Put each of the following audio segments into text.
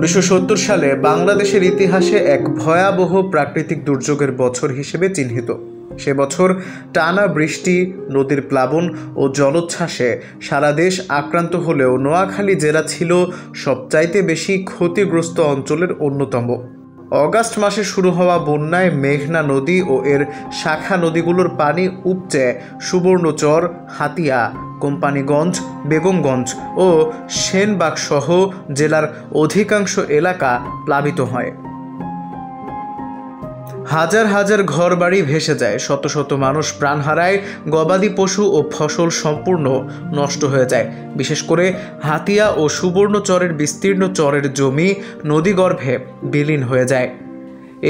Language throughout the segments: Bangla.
1970 সালে বাংলাদেশের ইতিহাসে এক ভয়াবহ প্রাকৃতিক দুর্যোগের বছর হিসেবে চিহ্নিত। সে বছর টানা বৃষ্টি, নদীর প্লাবন ও জলোচ্ছ্বাসে সারা দেশ আক্রান্ত হলেও নোয়াখালী জেলা ছিল সবচাইতে বেশি ক্ষতিগ্রস্ত অঞ্চলের অন্যতম। অগাস্ট মাসে শুরু হওয়া বন্যায় মেঘনা নদী ও এর শাখা নদীগুলোর পানি উপচে সুবর্ণচর, হাতিয়া, কোম্পানিগঞ্জ, বেগমগঞ্জ ও সেনবাগসহ জেলার অধিকাংশ এলাকা প্লাবিত হয়। হাজার হাজার ঘরবাড়ি ভেসে যায়, শত শত মানুষ প্রাণ হারায়, গবাদি পশু ও ফসল সম্পূর্ণ নষ্ট হয়ে যায়। বিশেষ করে হাতিয়া ও সুবর্ণচরের বিস্তীর্ণ চরের জমি নদীগর্ভে বিলীন হয়ে যায়।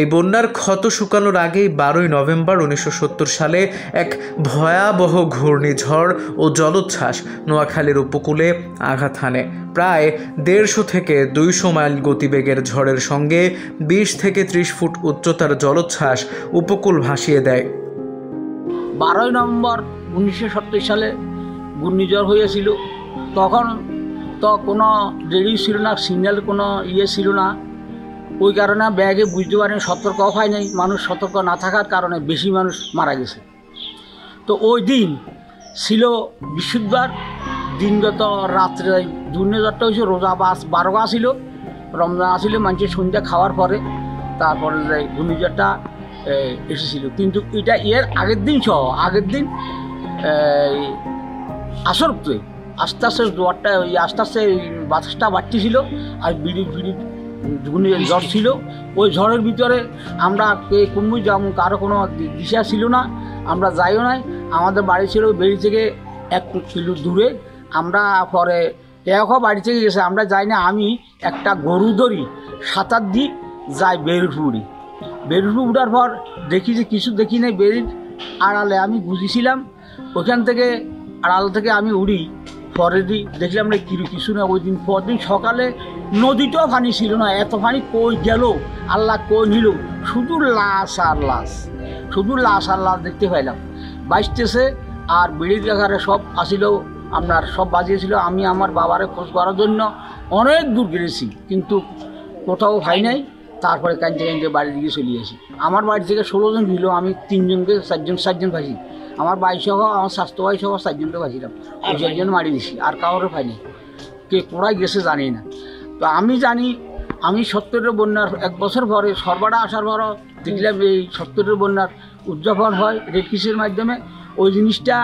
এই বন্যার ক্ষত শুকানোর আগেই 12 নভেম্বর 1970 সালে এক ভয়াবহ ঘূর্ণিঝড় ও জলোচ্ছ্বাস নোয়াখালীর উপকূলে আঘাত হানে। প্রায় 150 থেকে 200 মাইল গতিবেগের ঝড়ের সঙ্গে 20 থেকে 30 ফুট উচ্চতার জলোচ্ছ্বাস উপকূল ভাসিয়ে দেয়। 12 নভেম্বর 1970 সালে ঘূর্ণিঝড় হয়েছিল। তখন তো কোনো রেডিও ছিল না, সিগন্যাল কোনো ছিল না। ওই কারণে ব্যাগে বুঝতে পারেনি, সতর্কও হয় নাই। মানুষ সতর্ক না থাকার কারণে বেশি মানুষ মারা গেছে। তো ওই দিন ছিল বৃহস্পতিবার, দিনগত রাত্রে ঘূর্ণিঝড়টা হয়েছে রোজা 12 আসিল, রমজান আসিল, মানুষের সন্ধ্যা খাওয়ার পরে তারপরে ঘূর্ণিঝড়টা এসেছিল। কিন্তু এটা এর আগের দিন আগের দিন আসরতে আস্তে আস্তে জ্বরটা আস্তে আস্তে বাতাসটা বাড়তেছিল আর বিড়ি ঝড় ছিল। ওই ঝড়ের ভিতরে আমরা কুম্ভি যেমন কারো কোনো দিশা ছিল না, আমরা যাইও নাই। আমাদের বাড়ি ছিল বেড়ি থেকে 1 কিলো দূরে। আমরা পরে এখন বাড়ি থেকে গেছে, আমরা যাই না। আমি একটা গরু ধরি, সাঁতার দিই, যাই বেরুপুরি। বেরুপুর উঠার পর দেখি যে কিছু দেখি নাই। বেরির আড়ালে আমি বুঝেছিলাম, ওইখান থেকে আড়াল থেকে আমি উড়ি। পরে দিই দেখলাম না কিছু না। ওই দিন পরদিন সকালে নদীটাও পানি ছিল না, এত পানি কই গেল আল্লাহ কই নিল, শুধু লাশ আর লাশ, শুধু লাশ আর লাশ দেখতে পাইলাম। বাইসতেছে আর বিড়ির আকারে সব আসিল, আপনার সব বাজিয়েছিল। আমি আমার বাবারে খোঁজ করার জন্য অনেক দূর গেছি, কিন্তু কোথাও পাই নাই। তারপরে কাঁদতে কাঁদতে বাড়ির দিকে চলে আসি। আমার বাড়ি থেকে 16 জন ছিল, আমি 3 জনকে 4 জন পাইছি। আমার ভাই সহ, আমার স্বাস্থ্য ভাই সহ 4 জনকে পাইছিলাম। ওই 4 জন মারি দিছি, আর কাউরে পাইনি। কে কোড়ায় গেছে জানি না। তো আমি জানি, আমি 70-এর বন্যার 1 বছর পরে সর্বদা আসার পরও দেখলাম এই 70-এর বন্যার উদযাপন হয় রেড ক্রিসের মাধ্যমে। ওই জিনিসটা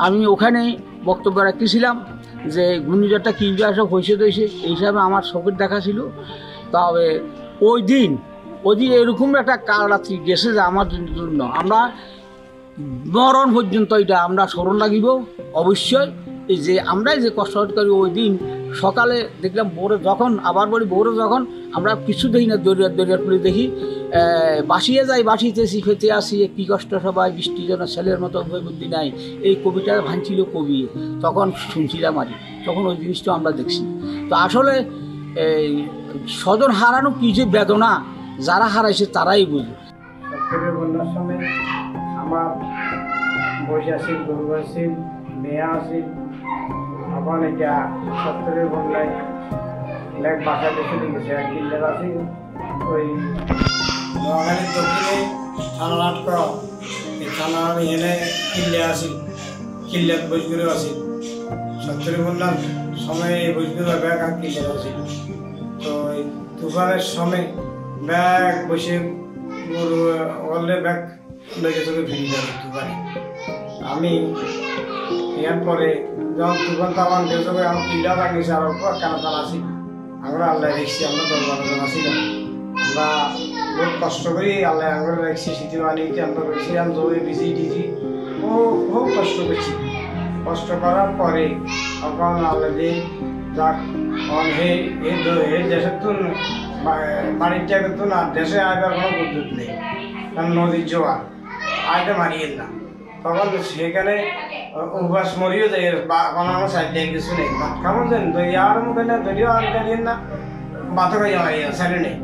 আমি ওখানেই বক্তব্য রাখতেছিলাম যে ঘূর্ণিঝড়টা কী সব হয়েছে এই হিসাবে আমার চোখের দেখা ছিল। তবে ওই দিন এরকম একটা কাল রাত্রি গেছে যে আমার জন্য আমরা মরণ পর্যন্ত এটা আমরা স্মরণ লাগিব অবশ্যই। এই যে আমরা যে কষ্ট করি, ওই দিন সকালে দেখলাম ভোরে যখন আবার বলি ভোরে যখন আমরা কিছু দেখি না, দরিয়ার পুলে দেখি বাসিয়ে যাই, বাসিতেছি খেতে আসি, কী কষ্ট সবাই, বৃষ্টি যেন ছেলের মতো ভয় বুদ্ধি নাই। এই কবিটা ভাঙছিল কবি, তখন শুনছিলাম আর তখন ওই জিনিসটা আমরা দেখছি। তো আসলে এই স্বজন হারানো কী যে বেদনা, যারা হারাইছে তারাই বুঝে। বন্যার সময় আমার বসে আসি, গরু আসি, মেয়া আসি। এখন এটা 70-এর বন্যায় লেক বাসাতে চলে গেছে। 1 কিল্লার আছি ওই নোয়াখালীর দক্ষিণে থানা নাটক, এই থানা আমি এনে কিল্লে আসি, কিল্লার বৈশগুলো আসি। 70-এর বন্যার সময় এই বৈশগুলো ব্যাগ আর কিল্লার আসি। তো এই তুফানের সময় ব্যাগ বসে ওয়ালে ব্যাগ লেগে চলে ফিরে যাবে তুফানে। আমি এরপরে যখন তুফান তামান গেছে, আমার কিল্লা ভাঙিয়েছে, আর অল্প কানা আসি। আমরা আল্লাহ দেখছি, আমরা 10-12 জন আসিলাম। আমরা বহুত কষ্ট করি আল্লাহ আমরা দেখছি, শীতে বানিয়েছি, আমরা করেছিলাম জমি ভিজি টিজি, ও খুব কষ্ট করছি। কষ্ট করার পরে তখন আল্লাহ দিয়ে যাক এই দেশের তো বাড়ির জায়গা তো না, দেশে আয়বার কোনো পদ্ধত নেই, কারণ নদীর জোয়ার আয়টা মারিয়ে না। তখন সেখানে উপাস মরিও যায়, কোনো আমার সাইড দিয়ে কিছু নেই। ভাত খাবো দেন দই আর মুখে না, দরিও আর দাঁড়িয়ে না, ভাতও খাইয়া মারিয়ে সাইডে নেই।